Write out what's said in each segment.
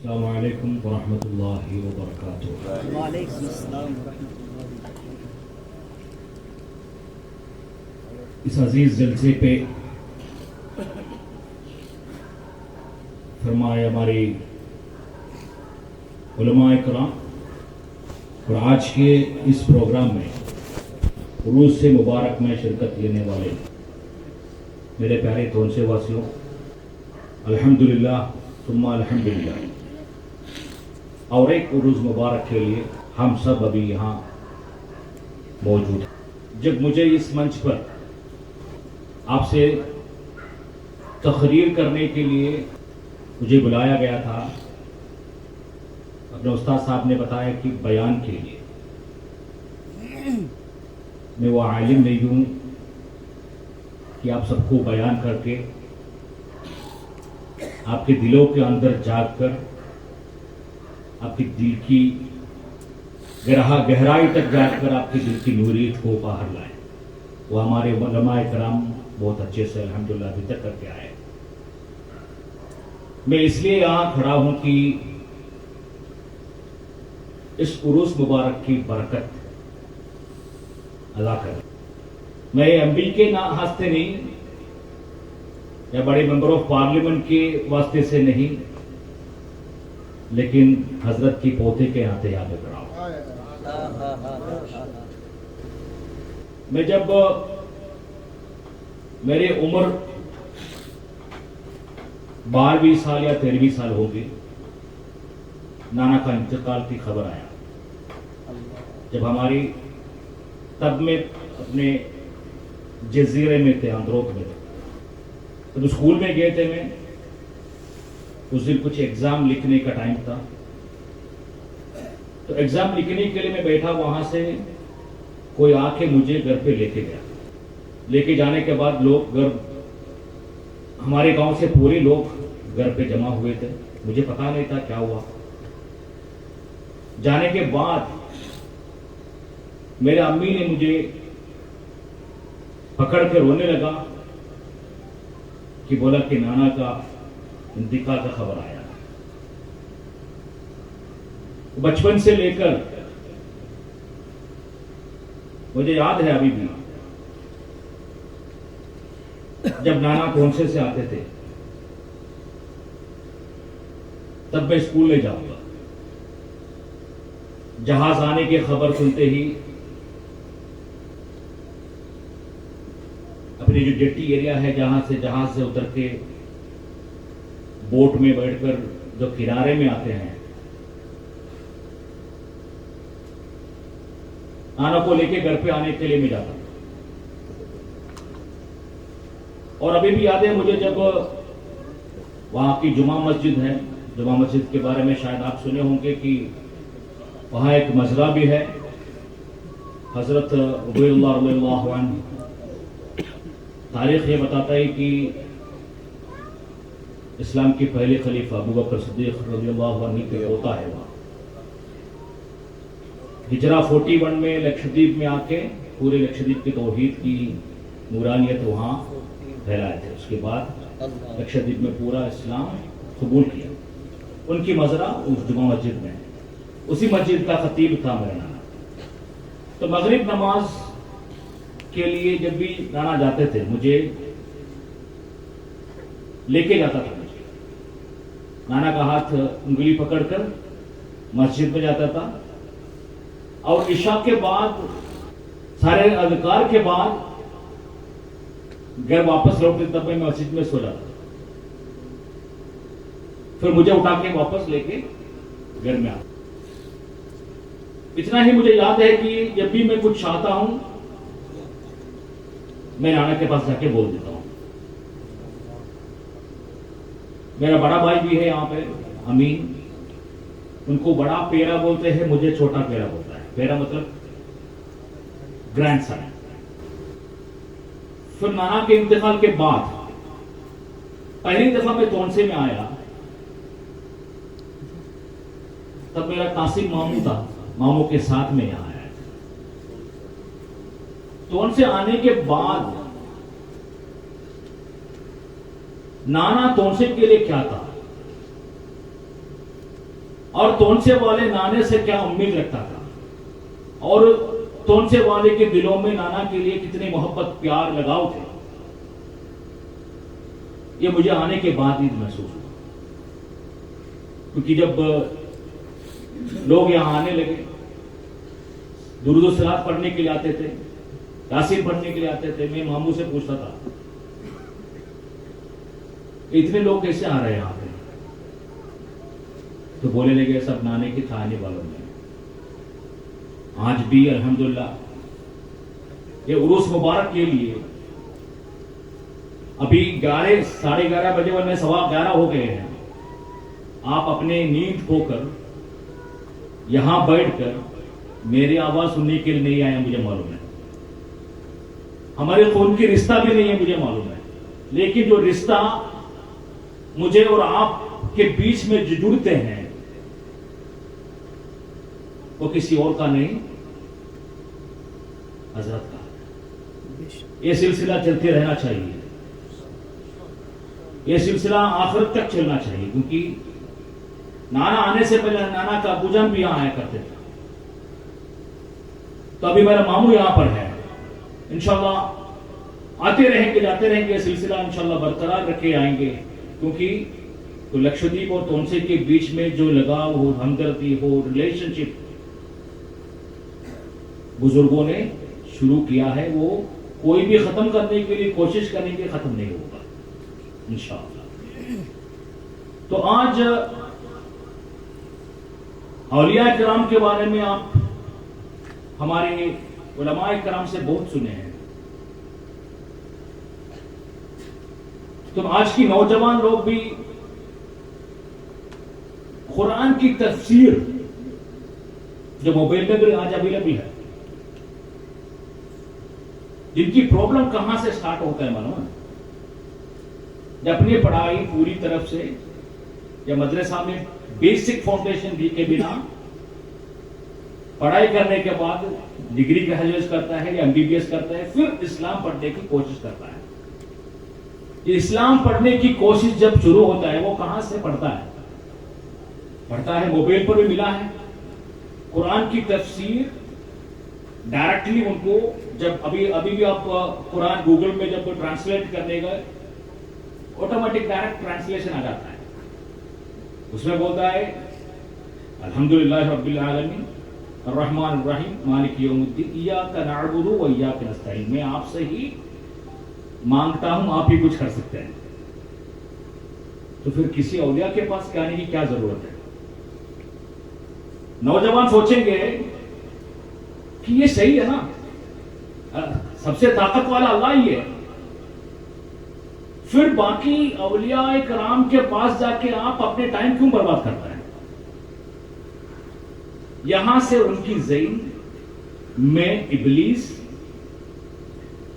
अस्सलामु अलैकुम वरहमतुल्लाहि वबरकातुहू। वालेकुम अस्सलाम वरहमतुल्लाह। इस अजीज़ जलसे पे फरमाए हमारी उलमाए कराम और आज के इस प्रोग्राम में रूस से मुबारक में शिरकत लेने वाले मेरे प्यारे तोनसे वासियों, अल्हम्दुलिल्लाह सुम्मा अल्हम्दुलिल्लाह। और एक उरूज़ मुबारक के लिए हम सब अभी यहाँ मौजूद हैं। जब मुझे इस मंच पर आपसे तकरीर करने के लिए मुझे बुलाया गया था, अपने उस्ताद साहब ने बताया कि बयान के लिए मैं वो आलिम नहीं हूँ कि आप सबको बयान करके आपके दिलों के अंदर जाकर आपके दिल की गहराई तक जाकर आपके दिल की नूरियत को बाहर लाए। वो हमारे उलमाए कराम बहुत अच्छे से अल्हम्दुलिल्लाह अभी तक करके आए। मैं इसलिए यहाँ खड़ा हूँ कि इस उरूस मुबारक की बरकत अदा करें। मैं एमपी के हंसते नहीं या बड़े मेंबर ऑफ पार्लियामेंट के वास्ते से नहीं, लेकिन हजरत की पोते के हाथे याद खड़ा हूं। मैं जब मेरी उम्र 12 साल या 13 साल होगी, नाना का इंतकाल की खबर आया। जब हमारी तब में अपने जजीरे में थे, आंध्रोक में थे, तो स्कूल में गए थे। मैं उस दिन कुछ एग्जाम लिखने का टाइम था, तो एग्जाम लिखने के लिए मैं बैठा। वहां से कोई आके मुझे घर पे लेके गया। लेके जाने के बाद लोग हमारे गांव से पूरे लोग घर पे जमा हुए थे। मुझे पता नहीं था क्या हुआ। जाने के बाद मेरे अम्मी ने मुझे पकड़ के रोने लगा कि बोला कि नाना का इंतकाल का खबर आया। बचपन से लेकर मुझे याद है अभी भी, जब नाना कौनसे से आते थे तब मैं स्कूल में जाऊंगा। जहाज आने की खबर सुनते ही अपनी जो जेट्टी एरिया है, जहां से जहाज से उतर के बोट में बैठकर जो किनारे में आते हैं, नाना को लेके घर पे आने के लिए मैं जाता। और अभी भी याद है मुझे, जब वहां की जुमा मस्जिद है, जुमा मस्जिद के बारे में शायद आप सुने होंगे कि वहां एक मजरा भी है। हजरत उबैदुल्लाह रज़ियल्लाहु अन्हु, तारीख ये बताता है कि इस्लाम के पहले खलीफा अबू बकर सिद्दीक रज़ियल्लाहु अन्हु के होता है। वहां हिजरा 41 में लक्षद्वीप में आके पूरे लक्षद्वीप की तौहीद की नूरानियत वहां फैलाए थे। उसके बाद लक्षद्वीप में पूरा इस्लाम कबूल किया। उनकी मजरा उस जुमा मस्जिद में, उसी मस्जिद का खतीब था मेरा नाना। तो मगरिब नमाज के लिए जब भी नाना जाते थे, मुझे लेके जाता था। मुझे नाना का हाथ उंगली पकड़कर मस्जिद में जाता था, और इशा के बाद सारे अज़कार के बाद घर वापस लौटते तब मैं मस्जिद में सो जाता। फिर मुझे उठा के वापस लेके घर में आता। इतना ही मुझे याद है कि जब भी मैं कुछ चाहता हूं, मैं नाना के पास जाके बोल देता हूं। मेरा बड़ा भाई भी है यहाँ पे, अमीन। उनको बड़ा पेरा बोलते हैं, मुझे छोटा पेरा बोलता है। पेरा मतलब ग्रैंडसन। फिर नाना के इंतकाल के बाद पहली दफा मैं तोनसे में आया, तब मेरा कासिम मामू था, मामू के साथ में यहां आया। तो उनसे आने के बाद नाना तोनसे के लिए क्या था, और तोनसे वाले नाने से क्या उम्मीद रखता था, और तोनसे वाले के दिलों में नाना के लिए कितनी मोहब्बत, प्यार, लगाव थे, ये मुझे आने के बाद ही महसूस हुआ। क्योंकि जब लोग यहां आने लगे, दुरूद सलात पढ़ने के लिए आते थे, यासीन पढ़ने के लिए आते थे, मैं मामू से पूछता था इतने लोग कैसे आ रहे हैं यहां पे, तो बोले लगे सब नाने के खाने वालों में। आज भी अल्हम्दुलिल्लाह ये उरूस मुबारक के लिए अभी 11, साढ़े 11 बजे वरना 11:15 हो गए हैं, आप अपने नींद खोकर यहां बैठकर मेरी आवाज सुनने के लिए नहीं आए, मुझे मालूम है। हमारे खून की रिश्ता भी नहीं है, मुझे मालूम है, लेकिन जो रिश्ता मुझे और आप के बीच में जो जुड़ते हैं वो किसी और का नहीं, हजरत का। ये सिलसिला चलते रहना चाहिए, ये सिलसिला आखिरत तक चलना चाहिए, क्योंकि नाना आने से पहले नाना का अबूजान भी यहां आया करते थे। तो अभी मेरा मामू यहां पर है, इंशाल्लाह आते रहेंगे, जाते रहेंगे, सिलसिला इंशाल्लाह बरकरार रखे आएंगे, क्योंकि तो लक्षद्वीप और तोनसे के बीच में जो लगाव हो, हमदर्दी हो, रिलेशनशिप बुजुर्गों ने शुरू किया है, वो कोई भी खत्म करने के लिए कोशिश करेंगे, खत्म नहीं होगा इंशाअल्लाह। तो आज औलिया किराम के बारे में आप हमारे उलमाए किराम से बहुत सुने हैं। तो आज की नौजवान लोग भी कुरान की तफसीर जो मोबाइल में भी आज अवेलेबल है, जिनकी प्रॉब्लम कहां से स्टार्ट होता है मालूम है, जब अपनी पढ़ाई पूरी तरफ से या मदरसा में बेसिक फाउंडेशन दी के बिना पढ़ाई करने के बाद डिग्री ग्रेजुएट करता है या एमबीबीएस करता है, फिर इस्लाम पढ़ने की कोशिश करता है। इस्लाम पढ़ने की कोशिश जब शुरू होता है, वो कहां से पढ़ता है? पढ़ता है मोबाइल पर भी मिला है कुरान की तफसीर डायरेक्टली उनको। जब अभी भी आप कुरान गूगल में जब ट्रांसलेट करने गए, ऑटोमेटिक डायरेक्ट ट्रांसलेशन आ जाता है, उसमें बोलता है अल्हम्दुलिल्लाह रब्बिल आलमीन अर्रहमान अर्रहीम मालिक यौमुद्दीन इय्याका नअबुदु व इय्याका नस्तईन। मैं आपसे ही मांगता हूं, आप ही कुछ कर सकते हैं। तो फिर किसी औलिया के पास जाने की क्या जरूरत है? नौजवान सोचेंगे कि ये सही है ना, सबसे ताकत वाला अल्लाह ही है, फिर बाकी औलिया किराम के पास जाके आप अपने टाइम क्यों बर्बाद करते हैं? यहां से उनकी ज़हन में इब्लीस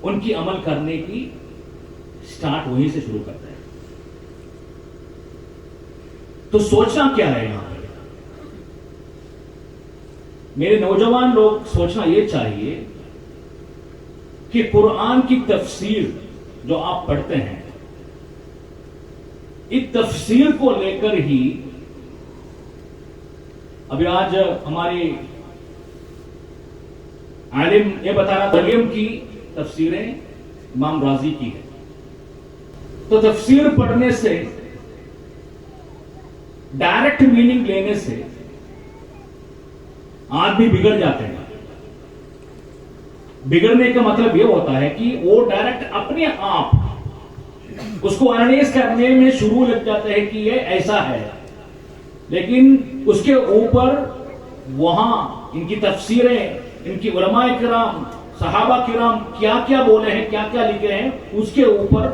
उनकी अमल करने की स्टार्ट वहीं से शुरू करता है। तो सोचना क्या है यहां पर? मेरे नौजवान लोग सोचना यह चाहिए कि कुरान की तफसीर जो आप पढ़ते हैं, इस तफसीर को लेकर ही अभी आज हमारे आलिम ये बता रहा था, मरियम की तफसीरें इमाम राजी की है। तो तफसीर पढ़ने से, डायरेक्ट मीनिंग लेने से आदमी बिगड़ जाते हैं। बिगड़ने का मतलब यह होता है कि वो डायरेक्ट अपने आप उसको एनालाइज करने में शुरू लग जाते हैं कि ये ऐसा है, लेकिन उसके ऊपर वहां इनकी तफसीरें, इनकी उलमाए किराम, सहाबा किराम क्या क्या बोले हैं, क्या क्या लिखे हैं, उसके ऊपर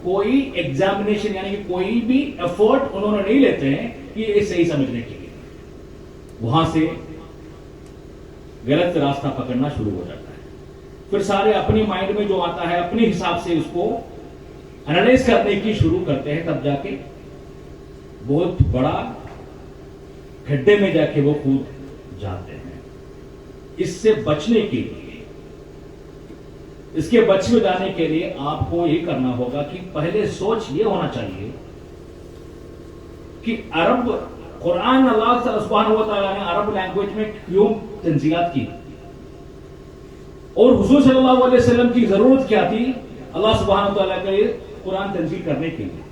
कोई एग्जामिनेशन यानी कि कोई भी एफर्ट उन्होंने नहीं लेते हैं कि ये सही समझने के लिए। वहां से गलत रास्ता पकड़ना शुरू हो जाता है। फिर सारे अपनी माइंड में जो आता है अपने हिसाब से उसको एनालाइज करने की शुरू करते हैं, तब जाके बहुत बड़ा गड्ढे में जाके वो कूद जाते हैं। इससे बचने के लिए, इसके बच में जाने के लिए आपको ये करना होगा कि पहले सोच ये होना चाहिए कि अरब कुरान अल्लाह सुब्हानहू व तआला ने अरब लैंग्वेज में क्यों तंजीलात की और हुजूर सल्लल्लाहु अलैहि वसल्लम की जरूरत क्या थी अल्लाह सुब्हानहू व तआला के कुरान तंजील करने के लिए।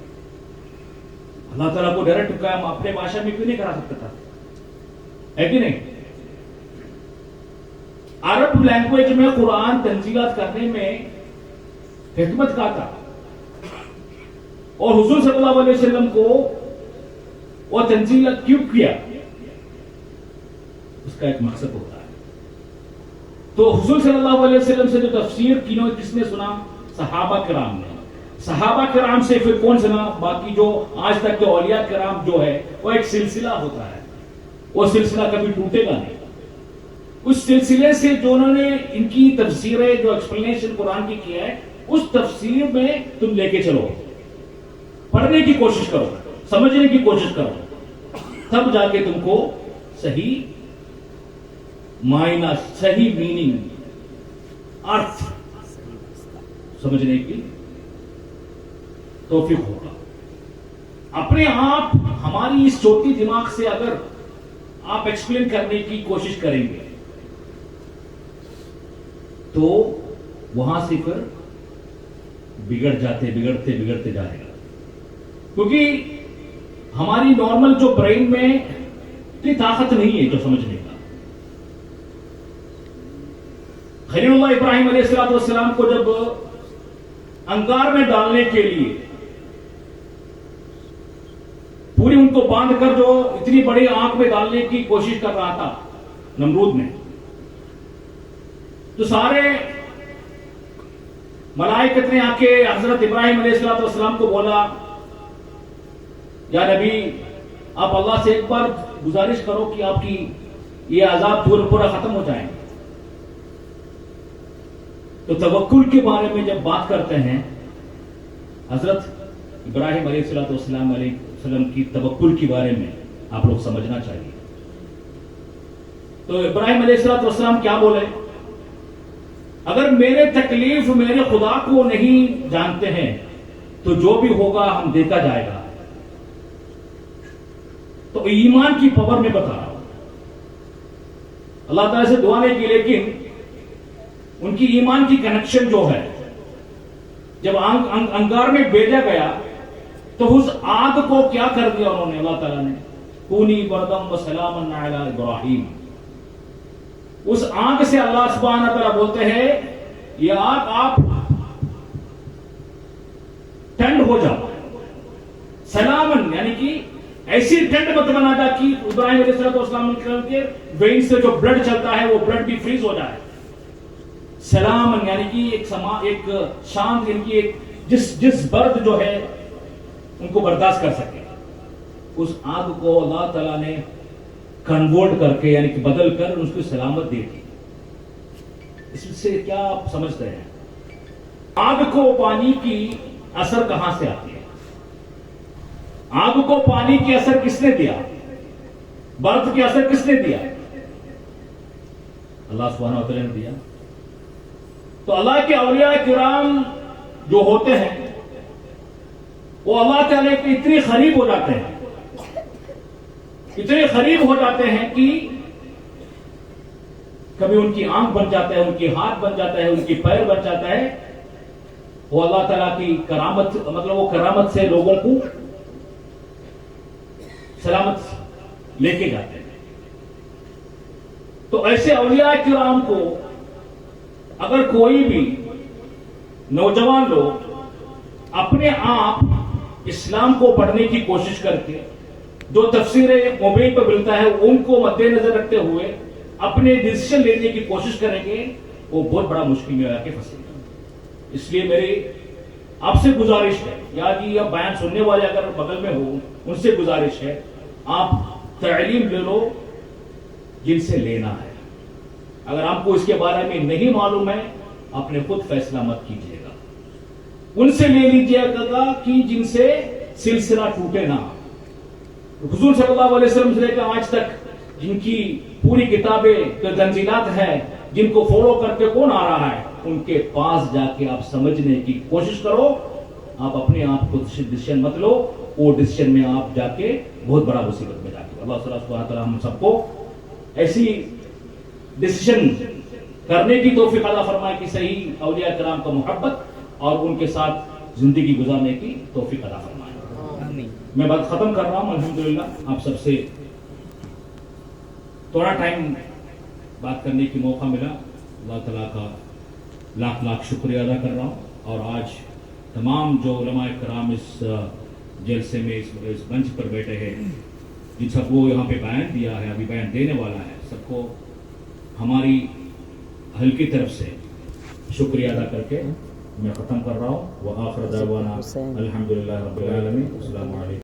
अल्लाह ताला को डायरेक्ट काम अपने भाषा में क्यों नहीं करा सकता था, है कि नहीं? अरब लैंग्वेज में कुरान तंजीलात करने में हिकमत का था और हुजूर सल्लल्लाहु अलैहि वसल्लम को वो तंजीलात क्यों किया, उसका एक मकसद होता है। तो हुजूर सल्लल्लाहु अलैहि वसल्लम से जो तफसीर किसने सुना? सहाबा किराम ने। सहाबा किराम से फिर कौन सुना? बाकी जो आज तक के औलिया किराम जो है वो एक सिलसिला होता है, वो सिलसिला कभी टूटेगा नहीं। उस सिलसिले से जो उन्होंने इनकी तफसीरें जो एक्सप्लेनेशन कुरान की किया है उस तफसीर में तुम लेके चलो, पढ़ने की कोशिश करो, समझने की कोशिश करो, तब जाके तुमको सही मायना, सही मीनिंग, अर्थ समझने की तौफीक होगा। अपने आप हमारी इस छोटी दिमाग से अगर आप एक्सप्लेन करने की कोशिश करेंगे तो वहां से फिर बिगड़ते जाएगा, क्योंकि हमारी नॉर्मल जो ब्रेन में इतनी ताकत नहीं है जो समझने का। खलीलुल्लाह इब्राहिम अलैहिस्सलाम को जब अंगार में डालने के लिए पूरी उनको बांधकर जो इतनी बड़ी आग में डालने की कोशिश कर रहा था नमरूद ने, तो सारे मलाइकत ने आके हजरत इब्राहिम अलैहिस्सलाम को बोला, या नबी आप अल्लाह से एक बार गुजारिश करो कि आपकी ये अजाब पूरा खत्म हो जाए। तो तवक्कुल के बारे में जब बात करते हैं, हजरत इब्राहिम अलैहिस्सलाम की तवक्कुल के बारे में आप लोग समझना चाहिए। तो इब्राहिम अलैहिस्सलाम क्या बोले? अगर मेरे तकलीफ मेरे खुदा को नहीं जानते हैं तो जो भी होगा हम देखा जाएगा। तो ईमान की पावर में बता रहा हूं, अल्लाह ताला से दुआ नहीं की, लेकिन उनकी ईमान की कनेक्शन जो है, जब अंगार में भेजा गया तो उस आग को क्या कर दिया उन्होंने, अल्लाह ताला ने कूनी बरदम व सलामन अला इब्राहिम। उस आग से अल्लाह सुब्हानहू व तआला बोलते हैं, ये आग आप ठंड हो जाओ, सलामन यानी कि ऐसी ठंड मत बना जा कि इब्राहिम अलैहिस्सलाम के वेन से जो ब्लड चलता है वो ब्लड भी फ्रीज हो जाए। सलामन यानी कि एक शांत, यानी कि एक जिस बर्द जो है उनको बर्दाश्त कर सके, उस आग को अल्लाह ताला ने कन्वर्ट करके यानी कि बदल कर उसको सलामत दे दी। इससे क्या आप समझते हैं? आग को पानी की असर कहां से आती है? आग को पानी की असर किसने दिया? बर्फ की असर किसने दिया? अल्लाह सुब्हानहू व तआला ने दिया। तो अल्लाह के औलिया किराम जो होते हैं वो अल्लाह ताला के इतने करीब हो जाते हैं, इतने करीब हो जाते हैं कि कभी उनकी आंख बन जाता है, उनकी हाथ बन जाता है, उनकी पैर बन जाता है। वो अल्लाह ताला की करामत, मतलब वो करामत से लोगों को सलामत लेके जाते हैं। तो ऐसे औलिया किराम को अगर कोई भी नौजवान लोग अपने आप इस्लाम को पढ़ने की कोशिश करके, जो तफसीरें मोबाइल पर मिलता है उनको मद्देनजर रखते हुए अपने डिसीजन लेने की कोशिश करेंगे, वो बहुत बड़ा मुश्किल में आके फंसेगा। इसलिए मेरी आपसे गुजारिश है, या कि यह बयान सुनने वाले अगर बगल में हो उनसे गुजारिश है, आप तालीम ले लो जिनसे लेना है। अगर आपको इसके बारे में नहीं मालूम है, अपने खुद फैसला मत कीजिएगा, उनसे ले लीजिएगा कि जिनसे सिलसिला टूटे ना। हुजूर सल्लल्लाहु अलैहि वसल्लम से लेकर आज तक जिनकी पूरी किताबें तो तंजीलात है, जिनको फॉलो करके कौन आ रहा है, उनके पास जाके आप समझने की कोशिश करो। आप अपने आप को डिसीजन मत लो, वो डिसीजन में आप जाके बहुत बड़ा मुसीबत में जाके अल्लाह सुब्हानहू व तआला हम सबको ऐसी डिसीजन करने की तौफीक अता फरमाए कि सही औलिया किराम का मोहब्बत और उनके साथ जिंदगी गुजारने की तौफीक अता फरमाए। मैं बात खत्म कर रहा हूं। अल्हम्दुलिल्लाह आप सबसे थोड़ा टाइम बात करने की मौका मिला। अल्लाह ताला का लाख लाख शुक्रिया अदा कर रहा हूं। और आज तमाम जो उलमाए किराम इस जलसे में इस मंच पर बैठे हैं, जिन सबको यहाँ पे बयान दिया है, अभी बयान देने वाला है, सबको हमारी हल की तरफ से शुक्रिया अदा करके मैं ख़त्म कर रहा हूँ। व आखिर दावाना अल्हम्दुलिल्लाह रब्बिल आलमीन। अस्सलामु अलैकुम।